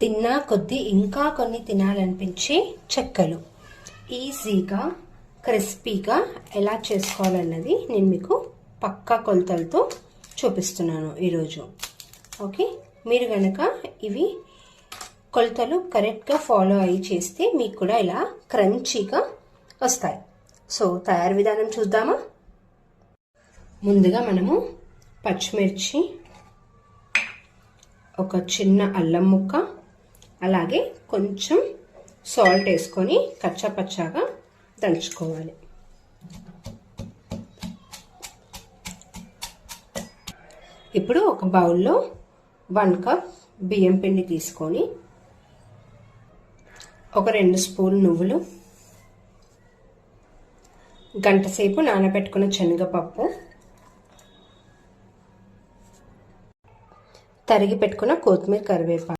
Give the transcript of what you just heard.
తిన్నా కొద్దీ ఇంకా కొన్ని తినాలనిపించే చెక్కలు ఈజీగా క్రిస్పీగా ఎలా చేసుకోవాలన్నది నేను మీకు పక్కా కొలతలతో చూపిస్తున్నాను ఈరోజు. ఓకే, మీరు కనుక ఇవి కొలతలు కరెక్ట్గా ఫాలో అయ్యి చేస్తే మీకు కూడా ఇలా క్రంచీగా వస్తాయి. సో తయారు విధానం చూద్దామా? ముందుగా మనము పచ్చిమిర్చి, ఒక చిన్న అల్లం ముక్క, అలాగే కొంచెం సాల్ట్ వేసుకొని కచ్చాపచ్చాగా దంచుకోవాలి. ఇప్పుడు ఒక బౌల్లో 1 కప్ బియ్యం పిండి తీసుకొని ఒక 2 స్పూన్ నువ్వులు, గంట సేపు నానబెట్టుకున్న శనగపప్పు, తరిగి పెట్టుకున్న కొత్తిమీర, కరివేపాకు,